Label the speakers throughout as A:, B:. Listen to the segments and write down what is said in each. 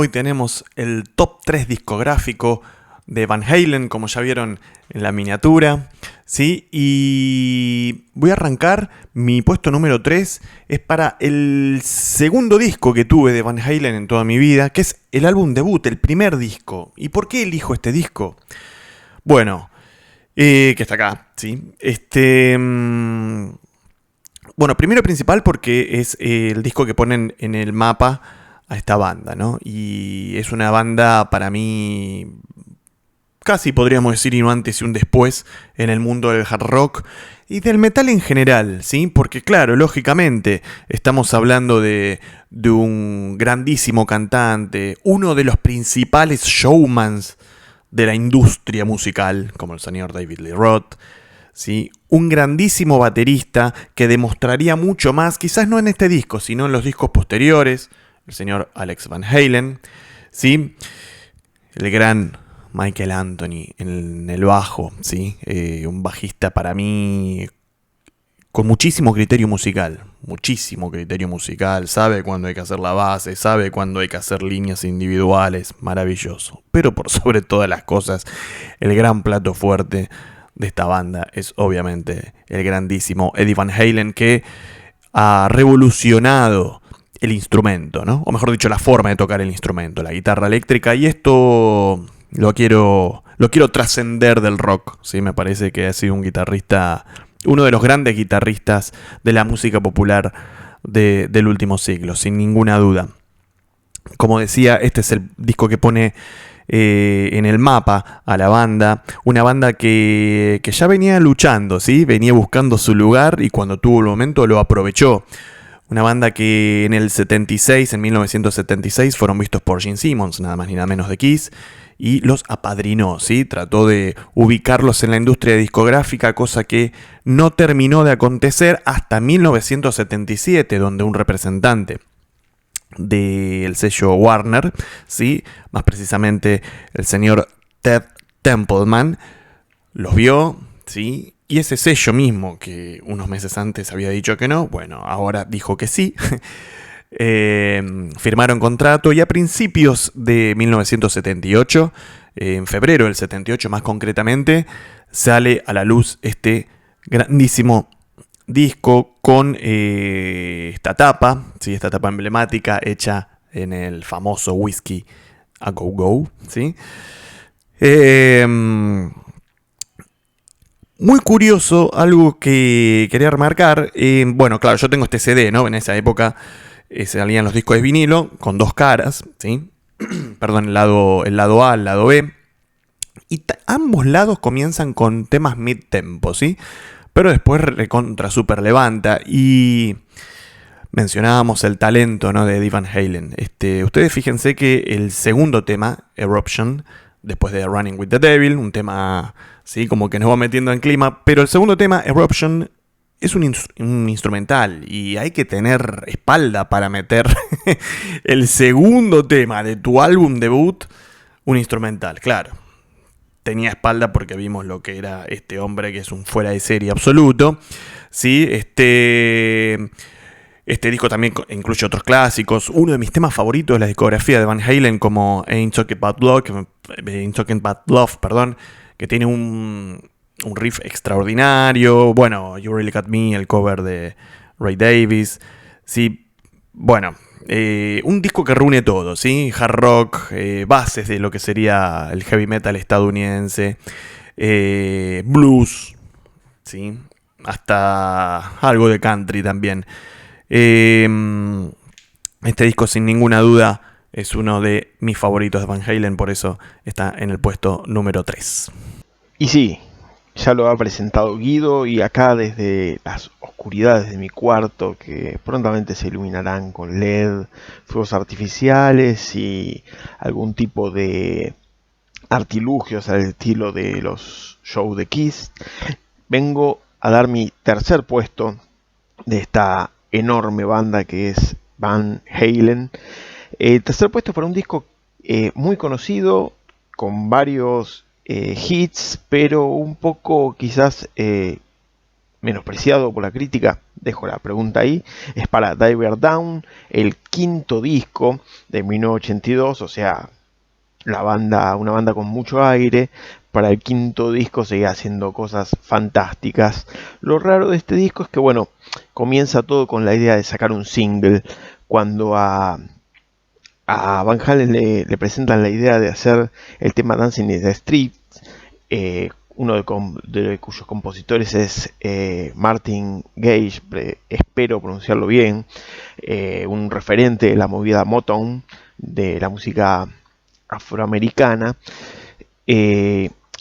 A: Hoy tenemos el top 3 discográfico de Van Halen, como ya vieron en la miniatura, ¿sí? Y voy a arrancar, mi puesto número 3 es para el segundo disco que tuve de Van Halen en toda mi vida, que es el álbum debut, el primer disco. ¿Y por qué elijo este disco? Bueno, que está acá, ¿sí? Bueno, primero principal porque es el disco que ponen en el mapa a esta banda, ¿no? Y es una banda para mí casi podríamos decir y un antes y un después en el mundo del hard rock y del metal en general, ¿sí? Porque claro, lógicamente estamos hablando de un grandísimo cantante, uno de los principales showmans de la industria musical, como el señor David Lee Roth, ¿sí? Un grandísimo baterista que demostraría mucho más, quizás no en este disco, sino en los discos posteriores, el señor Alex Van Halen, ¿sí? El gran Michael Anthony en el bajo, ¿sí? Un bajista para mí con muchísimo criterio musical, sabe cuándo hay que hacer la base, sabe cuándo hay que hacer líneas individuales, maravilloso. Pero por sobre todas las cosas, el gran plato fuerte de esta banda es obviamente el grandísimo Eddie Van Halen, que ha revolucionado el instrumento, ¿no? O mejor dicho, la forma de tocar el instrumento, la guitarra eléctrica, y esto lo quiero trascender del rock, ¿sí? Me parece que ha sido un guitarrista, uno de los grandes guitarristas de la música popular del último siglo, sin ninguna duda. Como decía, este es el disco que pone en el mapa a la banda, una banda que ya venía luchando, ¿sí? Venía buscando su lugar y cuando tuvo el momento lo aprovechó. Una banda que en el 76, en 1976, fueron vistos por Gene Simmons, nada más ni nada menos de Kiss, y los apadrinó, ¿sí? Trató de ubicarlos en la industria discográfica, cosa que no terminó de acontecer hasta 1977, donde un representante del sello Warner, ¿sí? Más precisamente el señor Ted Templeman, los vio, ¿sí? Y ese sello mismo, que unos meses antes había dicho que no, bueno, ahora dijo que sí. Firmaron contrato y a principios de 1978, en febrero del 78 más concretamente, sale a la luz este grandísimo disco con esta tapa, ¿sí? Esta tapa emblemática hecha en el famoso whisky A Go Go, ¿sí? Muy curioso, algo que quería remarcar. Bueno, claro, yo tengo este CD, ¿no? En esa época salían los discos de vinilo con dos caras, ¿sí? Perdón, el lado A, el lado B. Y ambos lados comienzan con temas mid-tempo, ¿sí? Pero después recontra super levanta. Y mencionábamos el talento, ¿no? De Eddie Van Halen. Ustedes fíjense que el segundo tema, Eruption, después de Running with the Devil, un tema, sí, como que nos va metiendo en clima, pero el segundo tema, Eruption, es un instrumental y hay que tener espalda para meter el segundo tema de tu álbum debut, un instrumental, claro. Tenía espalda porque vimos lo que era este hombre, que es un fuera de serie absoluto, ¿sí? Este disco también incluye otros clásicos. Uno de mis temas favoritos de la discografía de Van Halen, como Ain't Talking About Love, que tiene un riff extraordinario. Bueno, You Really Got Me, el cover de Ray Davies. Sí, bueno, un disco que reúne todo, ¿sí? Hard rock, bases de lo que sería el heavy metal estadounidense, blues, ¿sí? Hasta algo de country también. Este disco sin ninguna duda es uno de mis favoritos de Van Halen, por eso está en el puesto número 3.
B: Y sí, ya lo ha presentado Guido y acá desde las oscuridades de mi cuarto, que prontamente se iluminarán con LED, fuegos artificiales y algún tipo de artilugios al estilo de los shows de Kiss, vengo a dar mi tercer puesto de esta enorme banda que es Van Halen. Tercer puesto para un disco muy conocido, con varios hits, pero un poco quizás menospreciado por la crítica, dejo la pregunta ahí, es para Diver Down, el quinto disco de 1982, o sea, una banda con mucho aire. Para el quinto disco seguía haciendo cosas fantásticas. Lo raro de este disco es que, bueno, comienza todo con la idea de sacar un single. Cuando a Van Halen le presentan la idea de hacer el tema Dancing in the Street, uno cuyos compositores es Martin Gage, espero pronunciarlo bien, un referente de la movida Motown, de la música afroamericana.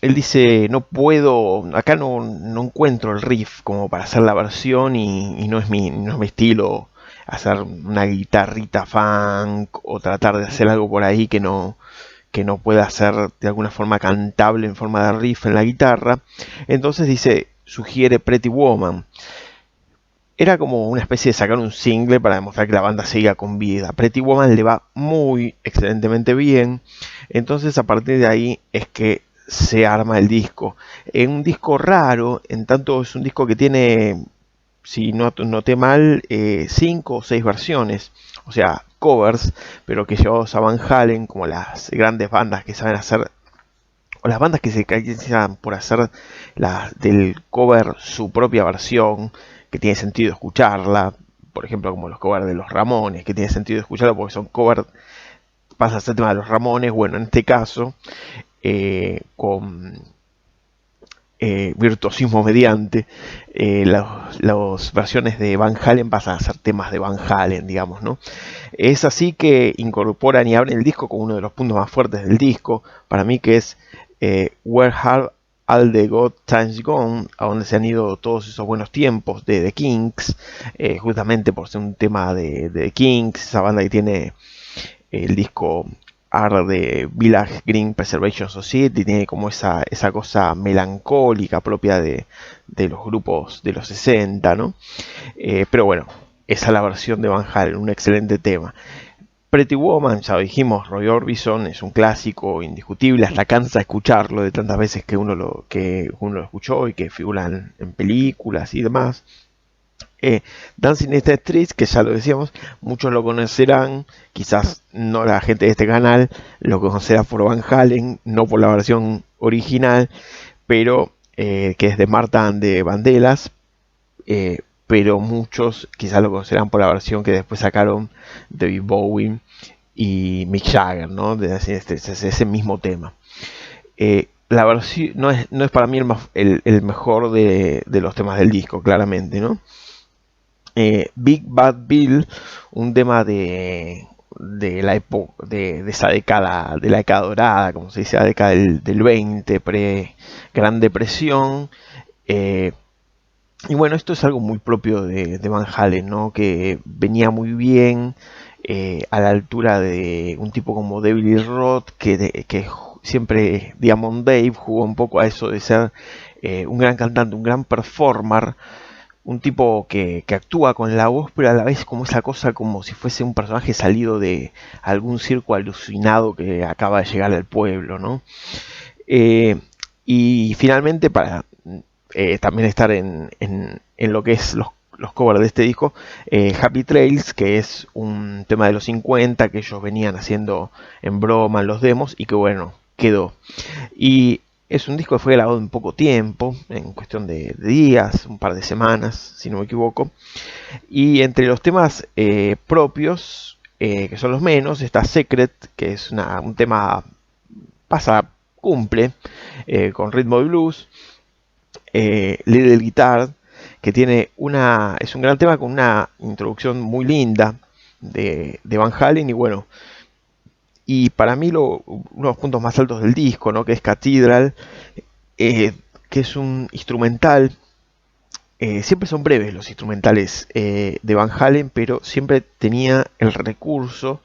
B: Él dice, no puedo, acá no encuentro el riff como para hacer la versión y no es mi estilo hacer una guitarrita funk o tratar de hacer algo por ahí que no pueda ser de alguna forma cantable en forma de riff en la guitarra. Entonces dice, sugiere Pretty Woman. Era como una especie de sacar un single para demostrar que la banda seguía con vida. Pretty Woman le va muy excelentemente bien. Entonces a partir de ahí es que se arma el disco. Es un disco raro, en tanto es un disco que tiene, si no noté mal, 5 o 6 versiones. O sea, covers, pero que llevados a Van Halen, como las grandes bandas que saben hacer, o las bandas que se caracterizan por hacer del cover su propia versión, que tiene sentido escucharla, por ejemplo como los covers de los Ramones, que tiene sentido escucharlo porque son covers, pasa a ser tema de los Ramones. Bueno, en este caso, con virtuosismo mediante, las versiones de Van Halen pasan a ser temas de Van Halen, digamos, ¿no? Es así que incorporan y abren el disco con uno de los puntos más fuertes del disco, para mí, que es Where Have All the Good Times Gone, a donde se han ido todos esos buenos tiempos de The Kinks, justamente por ser un tema de The Kinks, esa banda que tiene el disco Art de Village Green Preservation Society, tiene como esa cosa melancólica propia de los grupos de los 60, ¿no? Pero bueno, esa es la versión de Van Halen, un excelente tema. Pretty Woman, ya lo dijimos, Roy Orbison es un clásico indiscutible, hasta cansa escucharlo de tantas veces que que uno lo escuchó y que figuran en películas y demás. Dancing in the Streets, que ya lo decíamos, muchos lo conocerán, quizás no la gente de este canal, lo conocerá por Van Halen, no por la versión original, pero que es de Marta and the Vandellas, pero muchos quizás lo conocerán por la versión que después sacaron David Bowie y Mick Jagger, ¿no? De ese mismo tema. La versión no es para mí el mejor de los temas del disco, claramente, ¿no? Big Bad Bill, un tema de la época de esa década, de la década dorada, como se dice, la década del 20, pre-Gran Depresión. Y bueno, esto es algo muy propio de Van Halen, ¿no? Que venía muy bien a la altura de un tipo como David Lee Roth, que siempre Diamond Dave jugó un poco a eso de ser un gran cantante, un gran performer, un tipo que actúa con la voz, pero a la vez como esa cosa como si fuese un personaje salido de algún circo alucinado que acaba de llegar al pueblo, ¿no? Eh, y finalmente, para también estar en lo que es los covers de este disco, Happy Trails, que es un tema de los 50 que ellos venían haciendo en broma en los demos y que bueno, quedó. Y es un disco que fue grabado en poco tiempo, en cuestión de días, un par de semanas, si no me equivoco. Y entre los temas propios, que son los menos, está Secret, que es un tema cumple, con ritmo de blues. Little Guitar, que es un gran tema con una introducción muy linda de Van Halen. Y bueno, y para mí uno de los puntos más altos del disco, ¿no? Que es Cathedral, que es un instrumental. Siempre son breves los instrumentales de Van Halen, pero siempre tenía el recurso,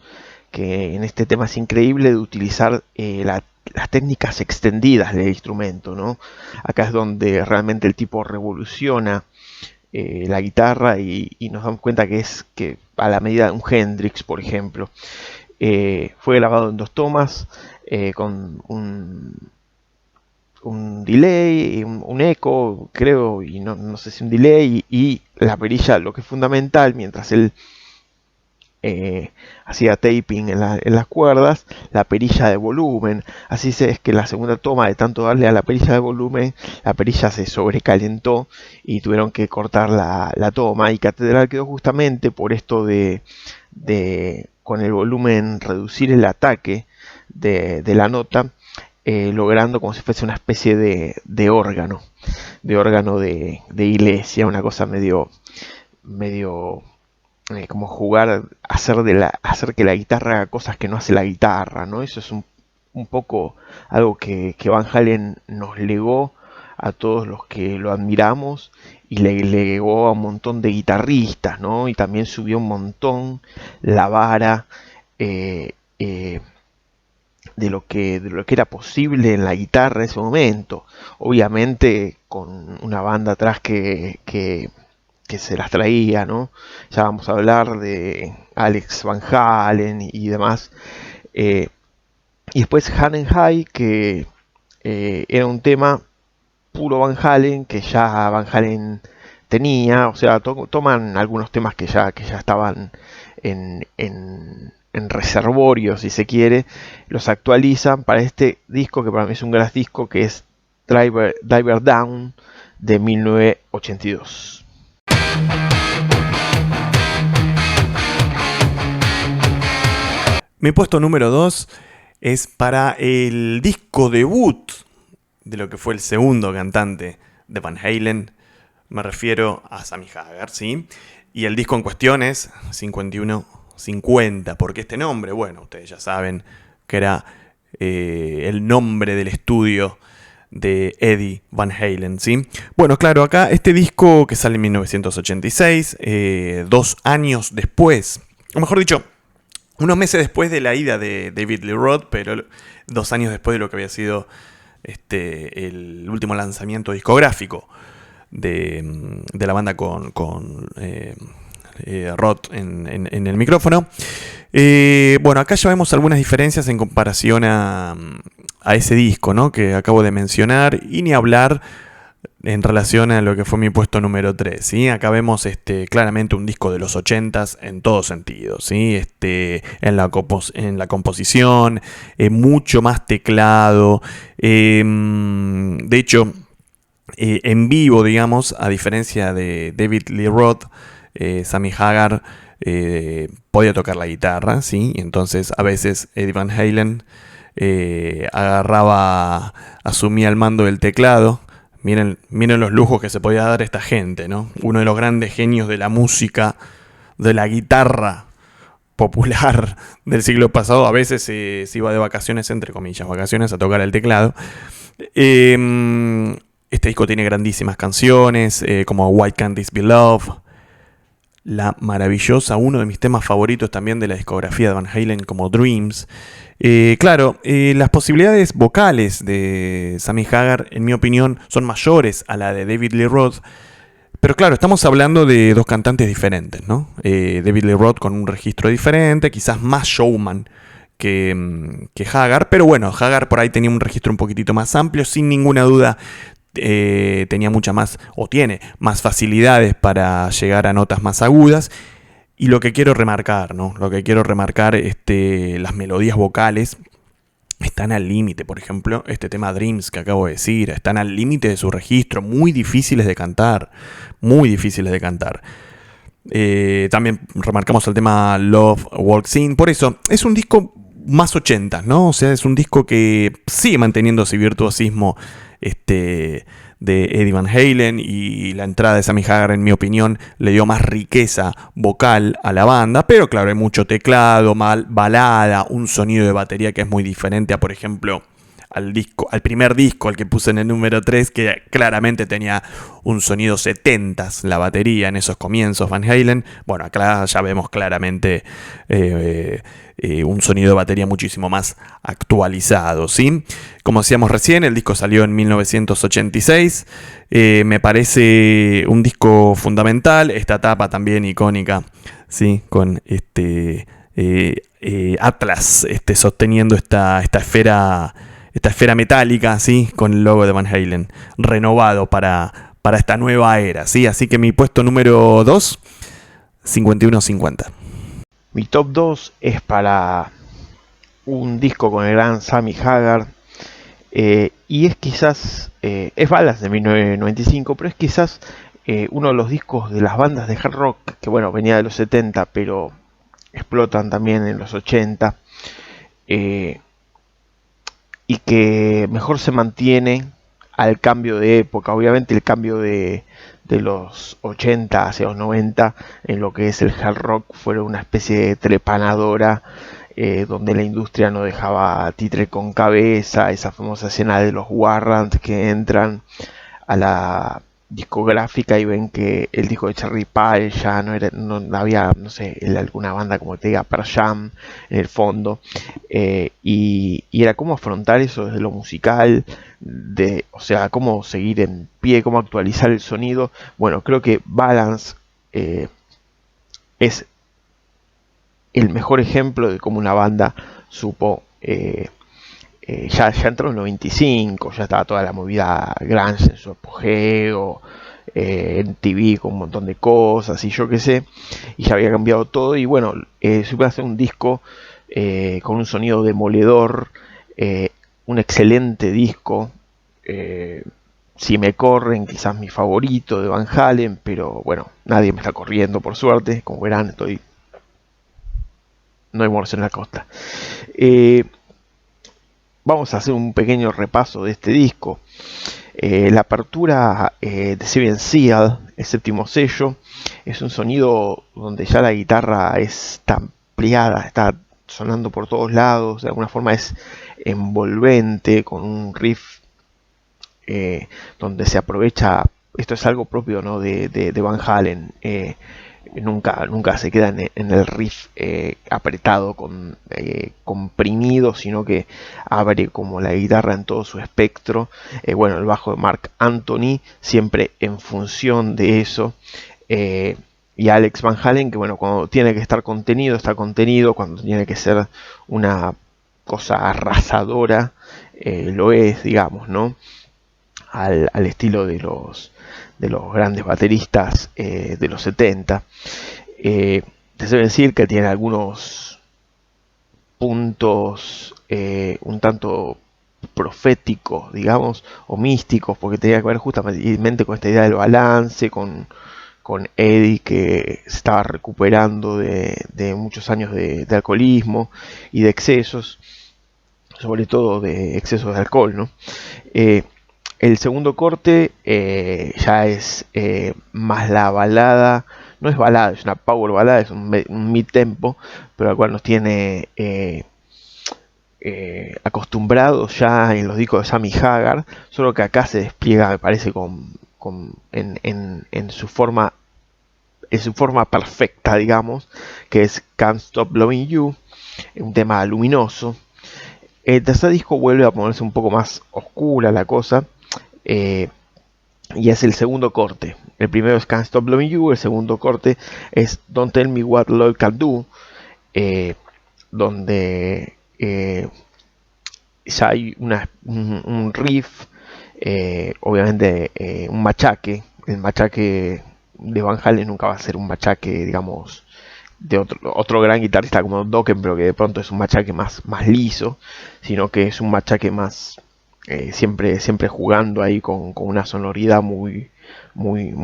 B: que en este tema es increíble, de utilizar las técnicas extendidas del instrumento, ¿no? Acá es donde realmente el tipo revoluciona la guitarra y nos damos cuenta que es que a la medida de un Hendrix, por ejemplo. Fue grabado en 2 tomas, con un delay, un eco, creo, y no sé si un delay, y la perilla, lo que es fundamental, mientras él hacía taping en las cuerdas, la perilla de volumen. Así es que la segunda toma, de tanto darle a la perilla de volumen, la perilla se sobrecalentó y tuvieron que cortar la toma. Y Catedral quedó justamente por esto de con el volumen reducir el ataque de la nota, logrando como si fuese una especie de órgano de iglesia, una cosa medio como jugar, hacer que la guitarra haga cosas que no hace la guitarra, ¿no? Eso es un poco algo que Van Halen nos legó a todos los que lo admiramos, y le legó a un montón de guitarristas, ¿no? Y también subió un montón la vara de lo que era posible en la guitarra en ese momento. Obviamente con una banda atrás que se las traía, ¿no? Ya vamos a hablar de Alex Van Halen y demás. Y después Halen High, que era un tema puro Van Halen, que ya Van Halen tenía. O sea, toman algunos temas que ya estaban en reservorio, si se quiere, los actualizan para este disco, que para mí es un gran disco, que es Diver Down, de 1982.
A: Mi puesto número 2 es para el disco debut de lo que fue el segundo cantante de Van Halen. Me refiero a Sammy Hagar, ¿sí? Y el disco en cuestión es 5150. ¿Por qué este nombre? Bueno, ustedes ya saben que era el nombre del estudio de Eddie Van Halen, ¿sí? Bueno, claro, acá este disco que sale en 1986, 2 años después, o mejor dicho, unos meses después de la ida de David Lee Roth, pero 2 años después de lo que había sido el último lanzamiento discográfico de la banda con Roth en el micrófono. Bueno, acá ya vemos algunas diferencias en comparación a ese disco, ¿no?, que acabo de mencionar, y ni hablar en relación a lo que fue mi puesto número 3, ¿sí? Acá vemos claramente un disco de los 80s en todo sentido, ¿sí? En la composición, mucho más teclado. De hecho, en vivo, digamos, a diferencia de David Lee Roth, Sammy Hagar podía tocar la guitarra, ¿sí? Y entonces a veces Eddie Van Halen asumía el mando del teclado. Miren los lujos que se podía dar esta gente, ¿no? Uno de los grandes genios de la música, de la guitarra popular del siglo pasado, a veces se iba de vacaciones, entre comillas, vacaciones, a tocar el teclado. Este disco tiene grandísimas canciones, como Why Can't This Be Love, la maravillosa, uno de mis temas favoritos también de la discografía de Van Halen, como Dreams. Claro, las posibilidades vocales de Sammy Hagar, en mi opinión, son mayores a la de David Lee Roth. Pero claro, estamos hablando de dos cantantes diferentes, ¿no? David Lee Roth con un registro diferente, quizás más showman que Hagar. Pero bueno, Hagar por ahí tenía un registro un poquitito más amplio, sin ninguna duda. Tenía mucha más, o tiene más facilidades para llegar a notas más agudas. Y lo que quiero remarcar, ¿no? Las melodías vocales están al límite. Por ejemplo, este tema Dreams que acabo de decir, están al límite de su registro, muy difíciles de cantar. También remarcamos el tema Love Walks In. Por eso, es un disco más 80, ¿no? O sea, es un disco que sigue manteniendo ese virtuosismo de Eddie Van Halen, y la entrada de Sammy Hagar, en mi opinión, le dio más riqueza vocal a la banda. Pero claro, hay mucho teclado, balada, un sonido de batería que es muy diferente a, por ejemplo, al primer disco, al que puse en el número 3, que claramente tenía un sonido 70s, la batería en esos comienzos Van Halen. Bueno, acá ya vemos claramente un sonido de batería muchísimo más actualizado, ¿sí? Como decíamos recién, el disco salió en 1986. Me parece un disco fundamental. Esta tapa también icónica, ¿sí? Con Atlas sosteniendo esta esfera esta esfera metálica, ¿sí? Con el logo de Van Halen, renovado para esta nueva era, ¿sí? Así que mi puesto número 2, 51-50.
B: Mi top 2 es para un disco con el gran Sammy Hagar, y es quizás, es Balance de 1995, pero es quizás uno de los discos de las bandas de hard rock, que bueno, venía de los 70, pero explotan también en los 80, eh, y que mejor se mantiene al cambio de época. Obviamente el cambio de los 80 hacia los 90 en lo que es el hard rock fue una especie de trepanadora, donde la industria no dejaba títere con cabeza, esa famosa escena de los Warrants que entran a la discográfica y ven que el disco de Cherry Pie ya no era, no había, no sé, alguna banda como te diga Pearl Jam en el fondo, y era cómo afrontar eso desde lo musical, o sea, cómo seguir en pie, cómo actualizar el sonido. Bueno, creo que Balance es el mejor ejemplo de cómo una banda supo, ya entró en el 95, ya estaba toda la movida grunge en su apogeo, en TV con un montón de cosas y yo qué sé, y ya había cambiado todo. Y bueno, supe hacer un disco con un sonido demoledor, eh, un excelente disco. Si me corren, quizás mi favorito de Van Halen, pero bueno, nadie me está corriendo por suerte. Como verán, no hay morse en la costa. Eh, Vamos a hacer un pequeño repaso de este disco. La apertura de Seven Seal, el séptimo sello, es un sonido donde ya la guitarra está ampliada, está sonando por todos lados, de alguna forma es envolvente, con un riff donde se aprovecha, esto es algo propio, ¿no?, de Van Halen. Nunca se queda en el riff apretado, comprimido, sino que abre como la guitarra en todo su espectro. Bueno, el bajo de Mark Anthony, siempre en función de eso. Y Alex Van Halen, que bueno, cuando tiene que estar contenido, está contenido, cuando tiene que ser una cosa arrasadora, lo es, digamos, ¿no? Al estilo de los grandes bateristas de los 70. Te debo decir que tiene algunos puntos un tanto proféticos, digamos, o místicos, porque tenía que ver justamente con esta idea del balance, con Eddie, que se estaba recuperando de muchos años de alcoholismo y de excesos, sobre todo de excesos de alcohol, ¿no? El segundo corte ya es más la balada, no es balada, es una power balada, es un mid tempo, pero al cual nos tiene acostumbrados ya en los discos de Sammy Hagar, solo que acá se despliega, me parece, en su forma perfecta, digamos, que es Can't Stop Loving You, un tema luminoso. El tercer disco vuelve a ponerse un poco más oscura la cosa, y es el segundo corte. El primero es Can't Stop Loving You, el segundo corte es Don't Tell Me What Love Can Do, donde ya hay un riff, obviamente un machaque. El machaque de Van Halen nunca va a ser un machaque, digamos, de otro gran guitarrista como Dokken, pero que de pronto es un machaque más liso, sino que es un machaque más siempre jugando ahí con una sonoridad muy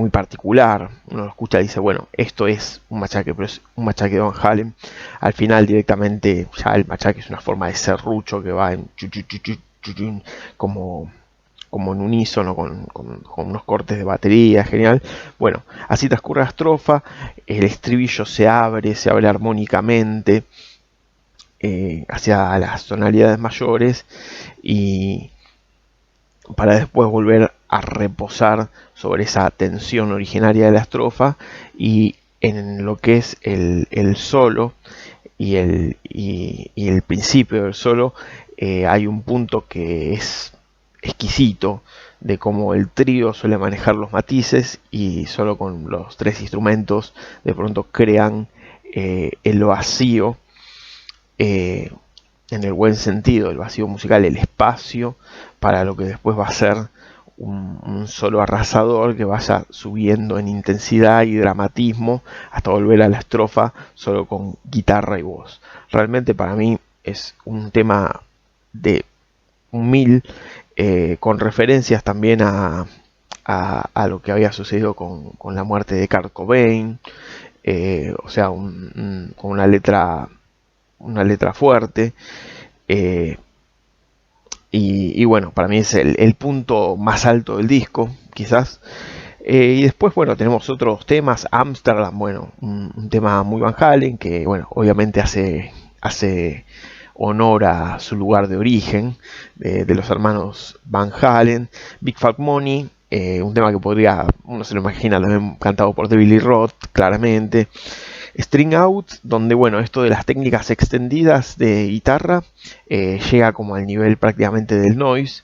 B: particular. Uno lo escucha y dice, bueno, esto es un machaque, pero es un machaque de Van Halen. Al final directamente ya el machaque es una forma de serrucho que va en como en unísono con unos cortes de batería, genial. Bueno, así transcurre la estrofa, el estribillo se abre armónicamente hacia las tonalidades mayores, y para después volver a reposar sobre esa tensión originaria de la estrofa, y en lo que es el solo y el principio del solo, hay un punto que es exquisito de cómo el trío suele manejar los matices, y solo con los tres instrumentos de pronto crean el vacío, en el buen sentido, el vacío musical, el espacio para lo que después va a ser un solo arrasador que vaya subiendo en intensidad y dramatismo hasta volver a la estrofa solo con guitarra y voz. Realmente para mí es un tema de un mil, con referencias también a lo que había sucedido con la muerte de Kurt Cobain, o sea, con una letra fuerte. eh, y bueno, para mí es el punto más alto del disco, quizás. Y después, bueno, tenemos otros temas. Amsterdam, bueno, un tema muy Van Halen, que bueno, obviamente hace honor a su lugar de origen, de los hermanos Van Halen. Big Fat Money, un tema que uno se lo imagina también cantado por David Lee Roth, claramente. String Out, donde bueno, esto de las técnicas extendidas de guitarra llega como al nivel prácticamente del noise.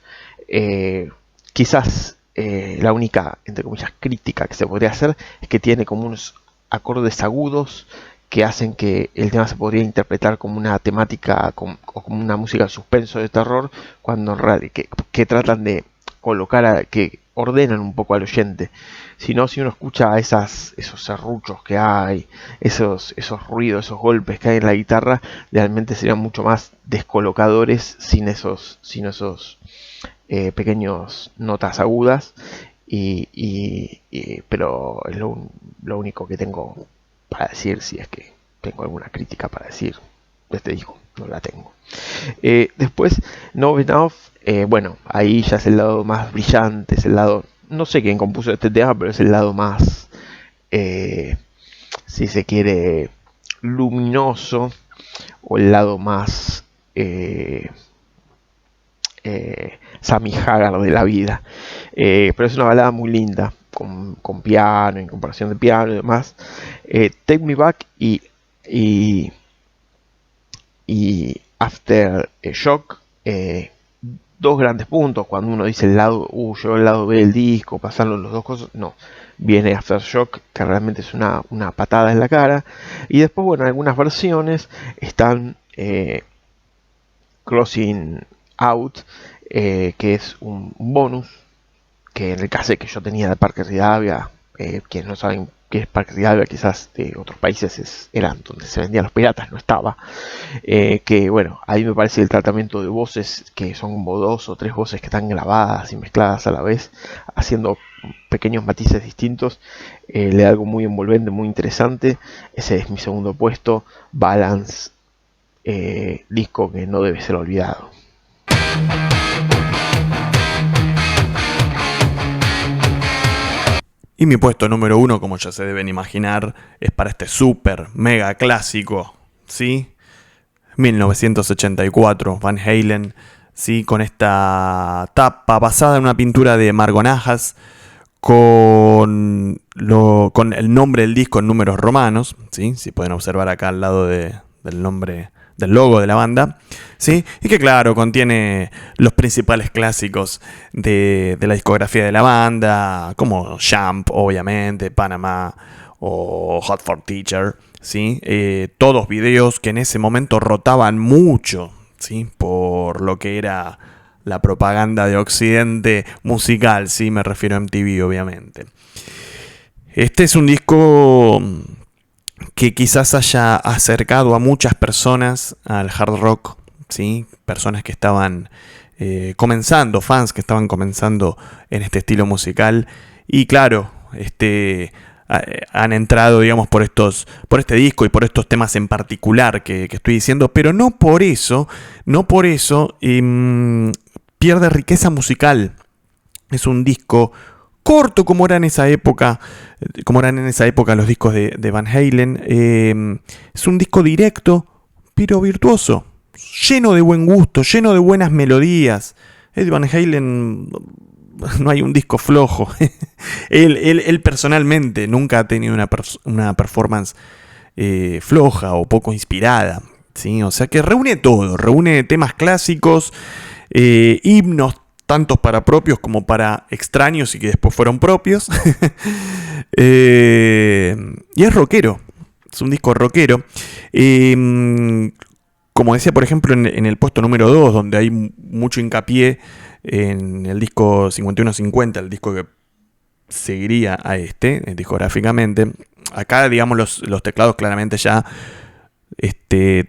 B: Quizás la única, entre comillas, crítica que se podría hacer es que tiene como unos acordes agudos que hacen que el tema se podría interpretar como una temática o como una música de suspenso de terror, cuando en realidad que tratan de colocar, que ordenan un poco al oyente. Si no, si uno escucha esos serruchos que hay, esos ruidos, esos golpes que hay en la guitarra, realmente serían mucho más descolocadores sin esos pequeños notas agudas. Pero es lo único que tengo para decir, si es que tengo alguna crítica para decir de este disco. No la tengo. Después, No Enough, bueno, ahí ya es el lado más brillante, es el lado, no sé quién compuso este tema, pero es el lado más, si se quiere, luminoso, o el lado más Sammy Hagar de la vida. Pero es una balada muy linda, con piano, en comparación de piano y demás. Take Me Back y After Shock, dos grandes puntos. Cuando uno dice yo el lado B del disco, pasando los dos cosas, no, viene Aftershock, que realmente es una patada en la cara. Y después, bueno, en algunas versiones están Crossing Out, que es un bonus, que en el caso que yo tenía de Parque Rivadavia, quienes no saben qué es Parque Rivadavia, quizás de otros países eran donde se vendían los piratas, no estaba. Que bueno, ahí me parece el tratamiento de voces, que son como 2 o 3 voces que están grabadas y mezcladas a la vez, haciendo pequeños matices distintos, le da algo muy envolvente, muy interesante. Ese es mi segundo puesto. Balance, disco que no debe ser olvidado.
A: Y mi puesto número 1, como ya se deben imaginar, es para este super mega clásico, ¿sí? 1984, Van Halen, ¿sí? Con esta tapa basada en una pintura de Margot Najas, con el nombre del disco en números romanos, ¿sí? Si pueden observar acá al lado del nombre del logo de la banda, ¿sí? Y que claro, contiene los principales clásicos de la discografía de la banda, como Jump, obviamente, Panama o Hot for Teacher, ¿sí? Todos videos que en ese momento rotaban mucho, ¿sí? Por lo que era la propaganda de Occidente musical, ¿sí? Me refiero a MTV, obviamente. Este es un disco que quizás haya acercado a muchas personas al hard rock, ¿sí? Personas que estaban comenzando, fans que estaban comenzando en este estilo musical. Y claro, han entrado, digamos, por este disco y por estos temas en particular que estoy diciendo, pero no por eso pierde riqueza musical. Es un disco corto, como eran en esa época los discos de Van Halen. Es un disco directo, pero virtuoso, lleno de buen gusto, lleno de buenas melodías. Eddie Van Halen, no hay un disco flojo. él personalmente nunca ha tenido una performance floja o poco inspirada, ¿sí? O sea que reúne todo, reúne temas clásicos, himnos, tantos para propios como para extraños y que después fueron propios. Y es rockero, es un disco rockero. como decía, por ejemplo, en el puesto número 2, donde hay mucho hincapié en el disco 5150, el disco que seguiría a discográficamente, acá, digamos, los teclados claramente ya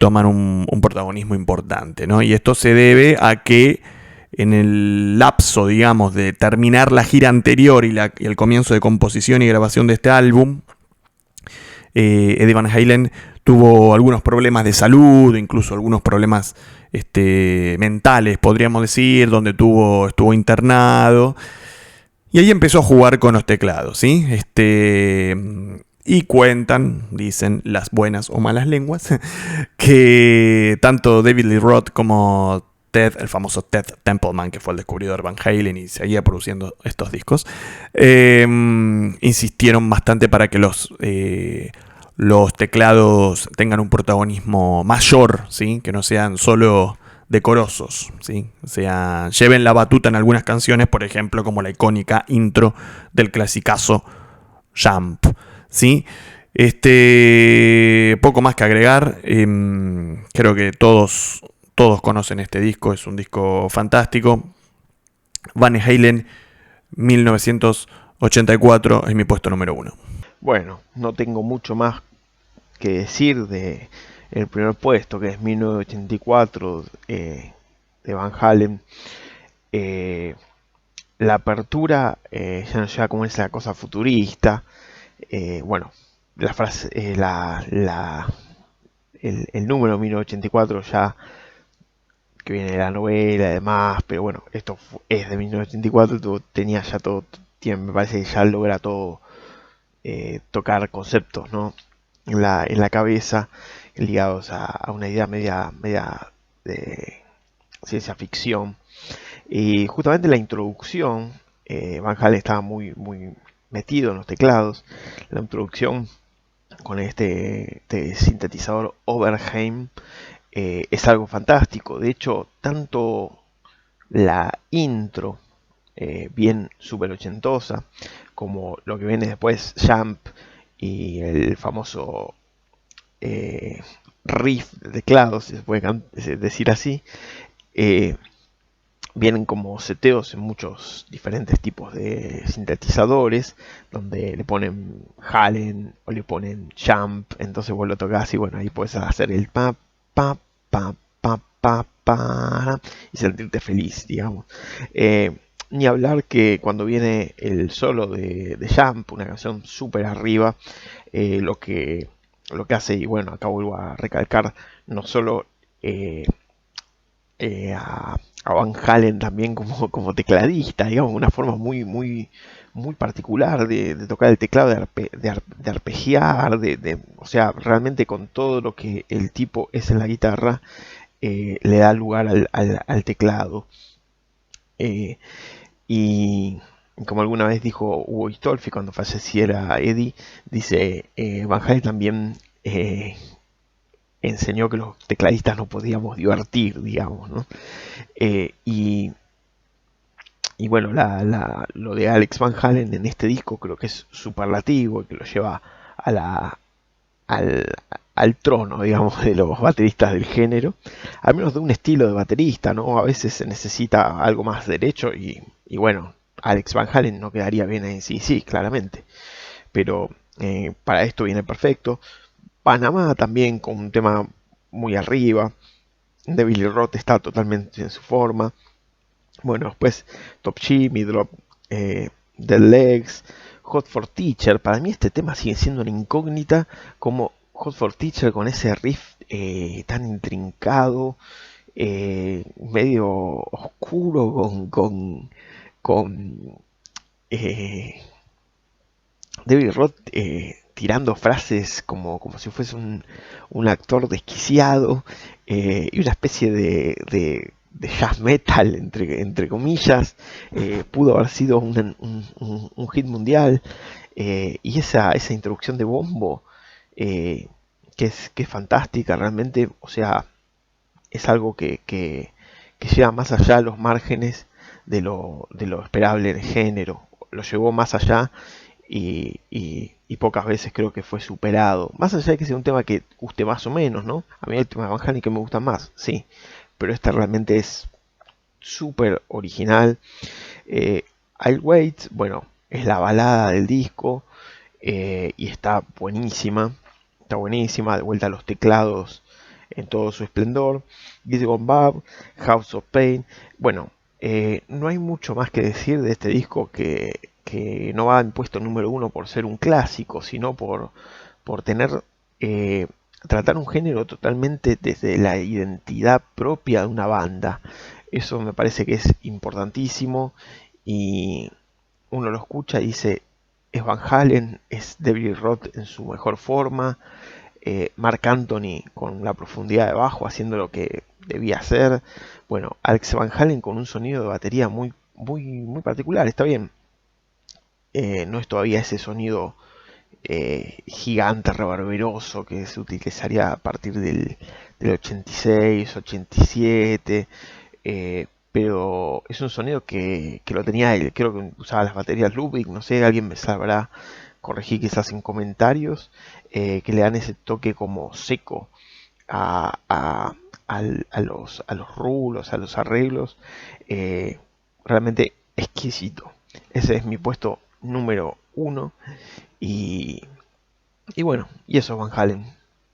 A: toman un protagonismo importante, ¿no? Y esto se debe a que en el lapso, digamos, de terminar la gira anterior y el comienzo de composición y grabación de este álbum, Eddie Van Halen tuvo algunos problemas de salud, incluso algunos problemas mentales, podríamos decir, donde estuvo internado. Y ahí empezó a jugar con los teclados, ¿sí? Y dicen las buenas o malas lenguas, que tanto David Lee Roth como Ted, el famoso Ted Templeman, que fue el descubridor Van Halen y seguía produciendo estos discos, insistieron bastante para que los teclados tengan un protagonismo mayor, ¿sí? Que no sean solo decorosos, ¿sí? O sea, lleven la batuta en algunas canciones, por ejemplo, como la icónica intro del clasicazo Jump, ¿sí? Poco más que agregar. Creo que todos conocen este disco, es un disco fantástico. Van Halen 1984 es mi puesto número 1.
B: Bueno, no tengo mucho más que decir de el primer puesto, que es 1984 de Van Halen. La apertura ya no llega como esa cosa futurista. Bueno, la frase, el número 1984 ya que viene de la novela y demás, pero bueno, esto es de 1984, tenía ya todo, me parece que ya logra todo tocar conceptos, ¿no? En la cabeza ligados a una idea media de ciencia ficción. Y justamente la introducción, Van Halen estaba muy metido en los teclados. La introducción con este sintetizador Oberheim es algo fantástico. De hecho, tanto la intro, bien super ochentosa, como lo que viene después, Jump, y el famoso riff de teclados, si se puede decir así, eh, vienen como seteos en muchos diferentes tipos de sintetizadores, donde le ponen Halen o le ponen Jump, entonces vos lo tocas y bueno, ahí puedes hacer el pa, pa, pa, pa, pa, pa, y sentirte feliz, digamos. Ni hablar que cuando viene el solo de Jump, una canción súper arriba, lo que hace, y bueno, acá vuelvo a recalcar, no solo a Van Halen también como tecladista, digamos, una forma muy particular de tocar el teclado, de arpegiar, o sea, realmente con todo lo que el tipo es en la guitarra, le da lugar al teclado. Eh, y como alguna vez dijo Hugo Istolfi cuando falleciera Eddie, dice, Van Halen también enseñó que los tecladistas no podíamos divertir, digamos, ¿no? Eh, y, y bueno, lo de Alex Van Halen en este disco creo que es superlativo y que lo lleva a al, al trono, digamos, de los bateristas del género, al menos de un estilo de baterista, ¿no? A veces se necesita algo más derecho y bueno, Alex Van Halen no quedaría bien en sí, claramente, pero para esto viene perfecto. Panamá también con un tema muy arriba. David Lee Roth está totalmente en su forma. Bueno, después Top G, Me Drop, The Legs, Hot for Teacher. Para mí este tema sigue siendo una incógnita, como Hot for Teacher con ese riff tan intrincado, medio oscuro, con David Roth tirando frases como si fuese un actor desquiciado, y una especie de jazz metal, entre comillas. Pudo haber sido un hit mundial. Y esa introducción de bombo, que es fantástica realmente, o sea, es algo que lleva más allá de los márgenes de lo esperable en el género. Lo llevó más allá y pocas veces creo que fue superado. Más allá de que sea un tema que guste más o menos, ¿no? A mí el tema de Van Halen que me gusta más, sí. Pero este realmente es súper original. I'll Wait, bueno, es la balada del disco y está buenísima. Está buenísima, de vuelta a los teclados en todo su esplendor. Get Gone Bad, House of Pain. Bueno, no hay mucho más que decir de este disco que no va en puesto número uno por ser un clásico, sino por tener, eh, tratar un género totalmente desde la identidad propia de una banda. Eso me parece que es importantísimo y uno lo escucha y dice, es Van Halen, es David Roth en su mejor forma, Marc Anthony con la profundidad de bajo haciendo lo que debía hacer. Bueno, Alex Van Halen con un sonido de batería muy particular, está bien. No es todavía ese sonido gigante, reverberoso que se utilizaría a partir del 86, 87, pero es un sonido que lo tenía él. Creo que usaba las baterías Ludwig, no sé, alguien me sabrá corregir quizás en comentarios, que le dan ese toque como seco a, a- a los rulos, a los arreglos, eh, realmente exquisito. Ese es mi puesto número uno y, y bueno, y eso es Van Halen,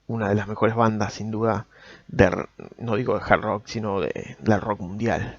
B: una de las mejores bandas sin duda, de, no digo de hard rock, sino de rock mundial.